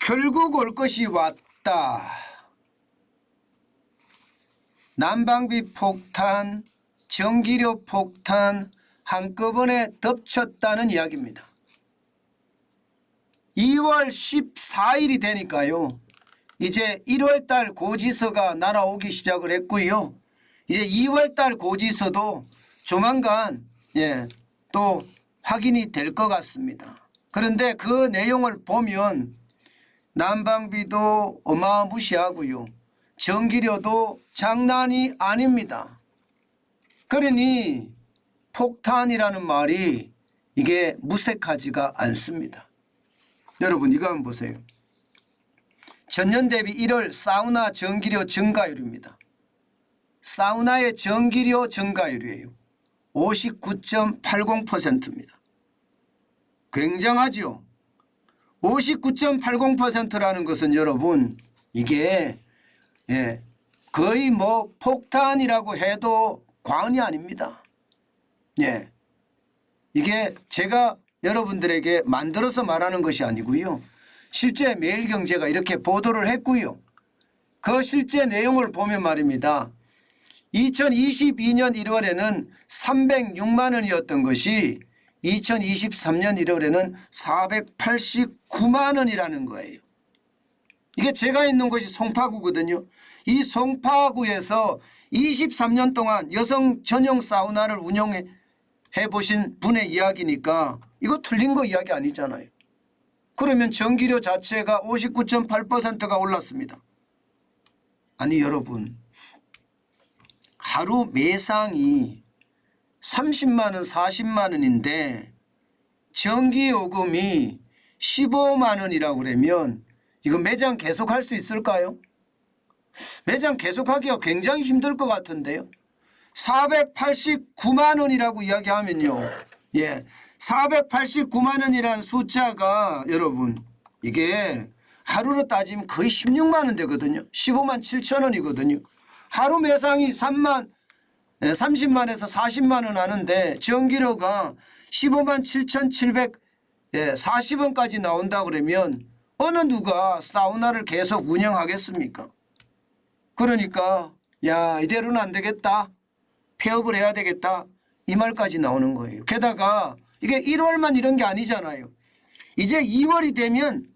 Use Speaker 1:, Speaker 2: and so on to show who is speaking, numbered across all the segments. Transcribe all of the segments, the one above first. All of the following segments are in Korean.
Speaker 1: 결국 올 것이 왔다. 난방비 폭탄, 전기료 폭탄 한꺼번에 덮쳤다는 이야기입니다. 2월 14일이 되니까요. 이제 1월달 고지서가 날아오기 시작을 했고요. 이제 2월달 고지서도 조만간 또 확인이 될 것 같습니다. 그런데 그 내용을 보면 난방비도 어마무시하고요. 전기료도 장난이 아닙니다. 그러니 폭탄이라는 말이 이게 무색하지가 않습니다. 여러분 이거 한번 보세요. 전년 대비 1월 사우나 전기료 증가율입니다. 사우나의 전기료 증가율이에요. 59.80%입니다. 굉장하죠. 59.80%라는 것은 여러분 이게 거의 뭐 폭탄이라고 해도 과언이 아닙니다. 이게 제가 여러분들에게 만들어서 말하는 것이 아니고요. 실제 매일경제가 이렇게 보도를 했고요. 그 실제 내용을 보면 말입니다. 2022년 1월에는 306만 원이었던 것이 2023년 1월에는 489만 원이라는 거예요. 이게 제가 있는 곳이 송파구거든요. 이 송파구에서 23년 동안 여성 전용 사우나를 운영해 보신 분의 이야기니까 이거 틀린 거 이야기 아니잖아요. 그러면 전기료 자체가 59.8%가 올랐습니다. 아니 여러분 하루 매상이 30만 원 40만 원인데 전기요금이 15만 원이라고 그러면 이거 매장 계속할 수 있을까요? 매장 계속하기가 굉장히 힘들 것 같은데요. 489만 원이라고 이야기하면요. 489만 원이라는 숫자가 여러분 이게 하루로 따지면 거의 16만 원 되거든요. 15만 7천 원이거든요. 하루 매상이 30만에서 40만 원 하는데 전기료가 15만 7,740원까지 나온다 그러면 어느 누가 사우나를 계속 운영하겠습니까? 그러니까 야 이대로는 안 되겠다. 폐업을 해야 되겠다. 이 말까지 나오는 거예요. 게다가 이게 1월만 이런 게 아니잖아요. 이제 2월이 되면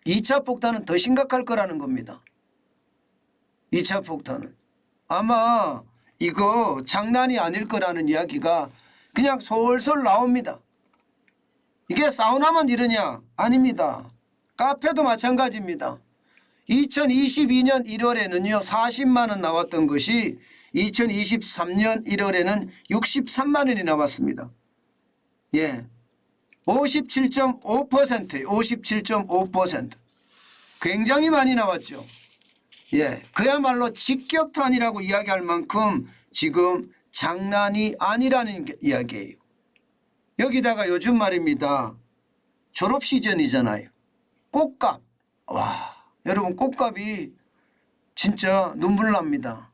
Speaker 1: 2차 폭탄은 더 심각할 거라는 겁니다. 2차 폭탄은. 아마 이거 장난이 아닐 거라는 이야기가 그냥 솔솔 나옵니다. 이게 사우나만 이러냐? 아닙니다. 카페도 마찬가지입니다. 2022년 1월에는요 40만 원 나왔던 것이 2023년 1월에는 63만 원이 나왔습니다. 57.5%예요. 57.5%. 굉장히 많이 나왔죠. 그야말로 직격탄이라고 이야기할 만큼 지금 장난이 아니라는 이야기예요. 여기다가 요즘 말입니다. 졸업 시즌이잖아요. 꽃값. 와, 여러분 꽃값이 진짜 눈물 납니다.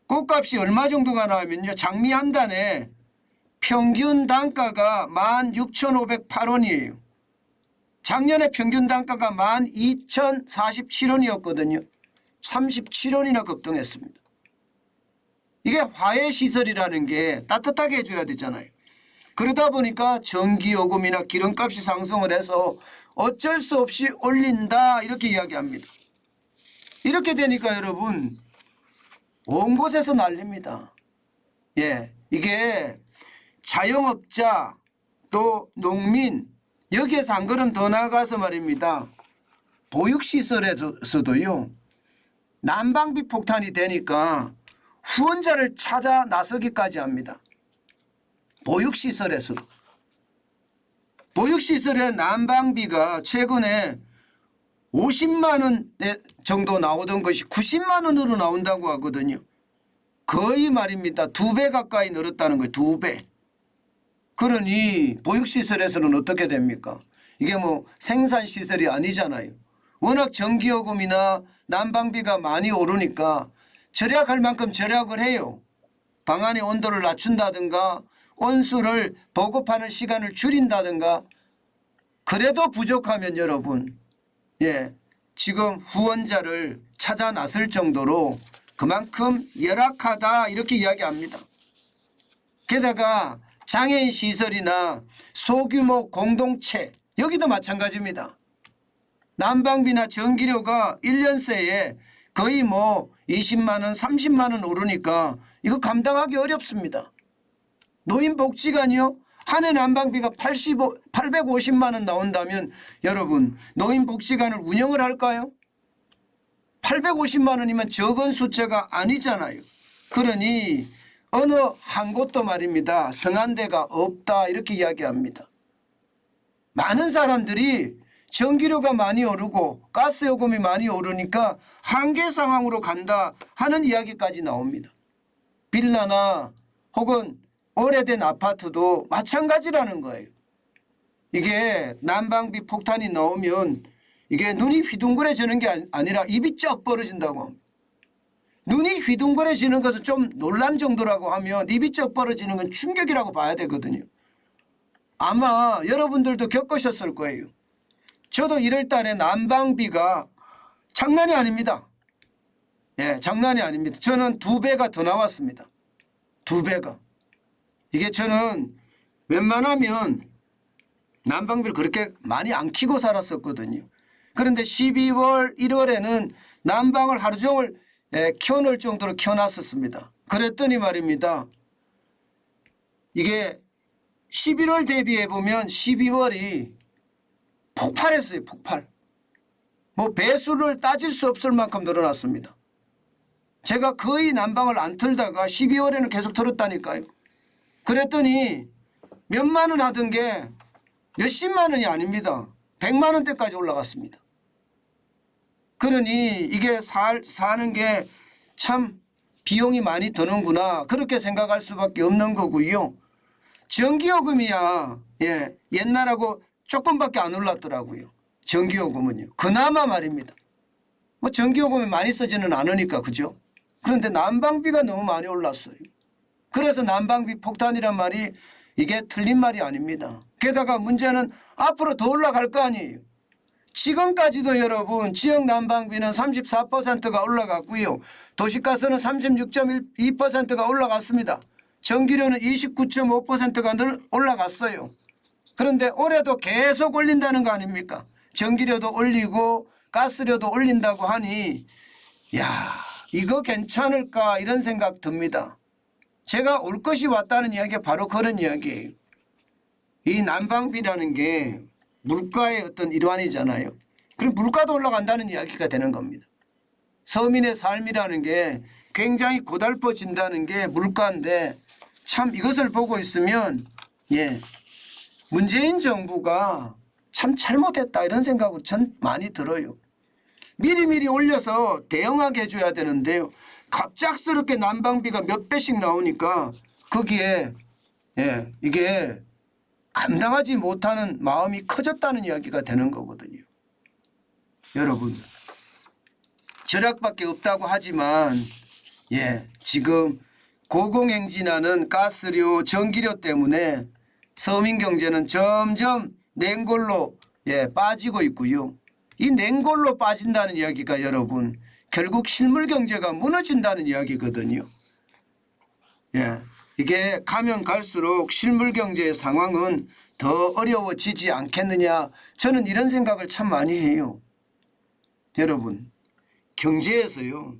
Speaker 1: 꽃값이 얼마 정도가 나오면요. 장미 한 단에 평균 단가가 16,508원이에요. 작년에 평균 단가가 12,047원이었거든요. 37원이나 급등했습니다. 이게 화해시설이라는 게 따뜻하게 해줘야 되잖아요. 그러다 보니까 전기요금이나 기름값이 상승을 해서 어쩔 수 없이 올린다 이렇게 이야기합니다. 이렇게 되니까 여러분 온 곳에서 난립니다. 이게 자영업자 또 농민 여기에서 한 걸음 더 나아가서 말입니다. 보육시설에서도요. 난방비 폭탄이 되니까 후원자를 찾아 나서기까지 합니다. 보육시설에서도. 보육시설의 난방비가 최근에 50만 원 정도 나오던 것이 90만 원으로 나온다고 하거든요. 거의 말입니다. 2배 가까이 늘었다는 거예요. 2배. 그러니 보육시설에서는 어떻게 됩니까? 이게 뭐 생산시설이 아니잖아요. 워낙 전기요금이나 난방비가 많이 오르니까 절약할 만큼 절약을 해요. 방 안의 온도를 낮춘다든가 온수를 보급하는 시간을 줄인다든가 그래도 부족하면 여러분, 지금 후원자를 찾아 나설 정도로 그만큼 열악하다 이렇게 이야기합니다. 게다가 장애인 시설이나 소규모 공동체 여기도 마찬가지입니다. 난방비나 전기료가 1년새에 거의 20만 원 30만 원 오르니까 이거 감당하기 어렵습니다. 노인복지관이요? 한 해 난방비가 850만 원 나온다면 여러분 노인복지관을 운영을 할까요? 850만 원이면 적은 숫자가 아니잖아요. 그러니 어느 한 곳도 말입니다. 성한데가 없다 이렇게 이야기합니다. 많은 사람들이 전기료가 많이 오르고 가스요금이 많이 오르니까 한계 상황으로 간다 하는 이야기까지 나옵니다. 빌라나 혹은 오래된 아파트도 마찬가지라는 거예요. 이게 난방비 폭탄이 나오면 이게 눈이 휘둥그레지는 게 아니라 입이 쩍 벌어진다고 합니다. 눈이 휘둥그레지는 것은 좀 놀란 정도라고 하면 입이 쩍 벌어지는 건 충격이라고 봐야 되거든요. 아마 여러분들도 겪으셨을 거예요. 저도 1월 달에 난방비가 장난이 아닙니다. 장난이 아닙니다. 저는 2배가 더 나왔습니다. 2배가. 이게 저는 웬만하면 난방비를 그렇게 많이 안 켜고 살았었거든요. 그런데 12월, 1월에는 난방을 하루 종일 켜놓을 정도로 켜놨었습니다. 그랬더니 말입니다. 이게 11월 대비해 보면 12월이 폭발했어요. 폭발. 배수를 따질 수 없을 만큼 늘어났습니다. 제가 거의 난방을 안 틀다가 12월에는 계속 틀었다니까요. 그랬더니 몇만 원 하던 게 몇십만 원이 아닙니다. 100만 원대까지 올라갔습니다. 그러니 이게 사는 게 참 비용이 많이 드는구나 그렇게 생각할 수밖에 없는 거고요. 전기요금이야 옛날하고 조금밖에 안 올랐더라고요. 전기요금은요. 그나마 말입니다. 전기요금이 많이 쓰지는 않으니까 그죠. 그런데 난방비가 너무 많이 올랐어요. 그래서 난방비 폭탄이란 말이 이게 틀린 말이 아닙니다. 게다가 문제는 앞으로 더 올라갈 거 아니에요. 지금까지도 여러분 지역 난방비는 34%가 올라갔고요. 도시가스는 36.2%가 올라갔습니다. 전기료는 29.5%가 늘 올라갔어요. 그런데 올해도 계속 올린다는 거 아닙니까? 전기료도 올리고 가스료도 올린다고 하니 이거 괜찮을까 이런 생각 듭니다. 제가 올 것이 왔다는 이야기가 바로 그런 이야기예요. 이 난방비라는 게 물가의 어떤 일환이잖아요. 그럼 물가도 올라간다는 이야기가 되는 겁니다. 서민의 삶이라는 게 굉장히 고달퍼진다는 게 물가인데 참 이것을 보고 있으면 문재인 정부가 참 잘못했다 이런 생각이 전 많이 들어요. 미리미리 올려서 대응하게 해줘야 되는데요. 갑작스럽게 난방비가 몇 배씩 나오니까 거기에 이게 감당하지 못하는 마음이 커졌다는 이야기가 되는 거거든요. 여러분 절약밖에 없다고 하지만 지금 고공행진하는 가스료, 전기료 때문에 서민 경제는 점점 냉골로 빠지고 있고요. 이 냉골로 빠진다는 이야기가 여러분 결국 실물 경제가 무너진다는 이야기거든요. 이게 가면 갈수록 실물 경제의 상황은 더 어려워지지 않겠느냐 저는 이런 생각을 참 많이 해요. 여러분 경제에서요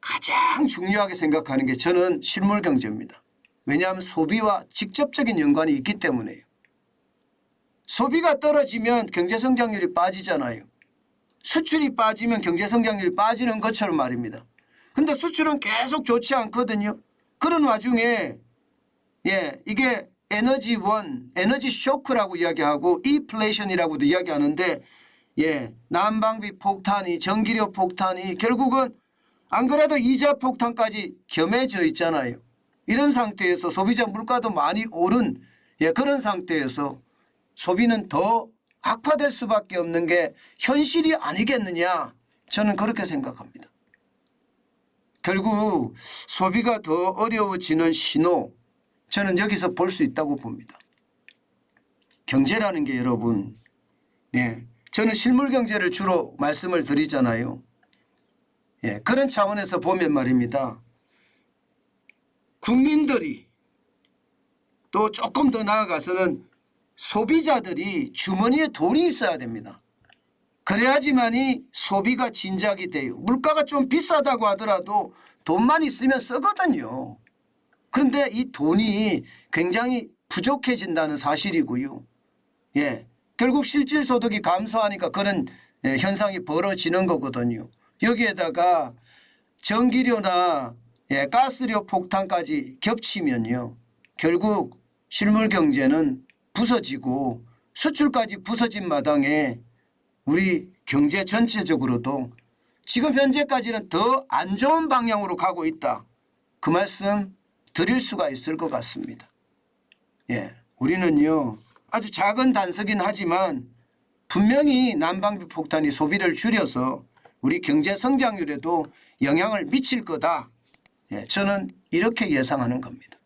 Speaker 1: 가장 중요하게 생각하는 게 저는 실물 경제입니다. 왜냐하면 소비와 직접적인 연관이 있기 때문에요. 소비가 떨어지면 경제 성장률이 빠지잖아요. 수출이 빠지면 경제 성장률이 빠지는 것처럼 말입니다. 그런데 수출은 계속 좋지 않거든요. 그런 와중에 이게 에너지 쇼크라고 이야기하고 인플레이션이라고도 이야기하는데 난방비 폭탄이 전기료 폭탄이 결국은 안 그래도 이자 폭탄까지 겸해져 있잖아요. 이런 상태에서 소비자 물가도 많이 오른 그런 상태에서 소비는 더 악화될 수밖에 없는 게 현실이 아니겠느냐 저는 그렇게 생각합니다. 결국 소비가 더 어려워지는 신호 저는 여기서 볼 수 있다고 봅니다. 경제라는 게 여러분 예, 저는 실물 경제를 주로 말씀을 드리잖아요. 예, 그런 차원에서 보면 말입니다. 국민들이 또 조금 더 나아가서는 소비자들이 주머니에 돈이 있어야 됩니다. 그래야지만이 소비가 진작이 돼요. 물가가 좀 비싸다고 하더라도 돈만 있으면 쓰거든요. 그런데 이 돈이 굉장히 부족해진다는 사실이고요. 예, 결국 실질소득이 감소하니까 그런 현상이 벌어지는 거거든요. 여기에다가 전기료나 가스료 폭탄까지 겹치면요. 결국 실물 경제는 부서지고 수출까지 부서진 마당에 우리 경제 전체적으로도 지금 현재까지는 더 안 좋은 방향으로 가고 있다. 그 말씀 드릴 수가 있을 것 같습니다. 예, 우리는요 아주 작은 단서긴 하지만 분명히 난방비 폭탄이 소비를 줄여서 우리 경제 성장률에도 영향을 미칠 거다. 예, 저는 이렇게 예상하는 겁니다.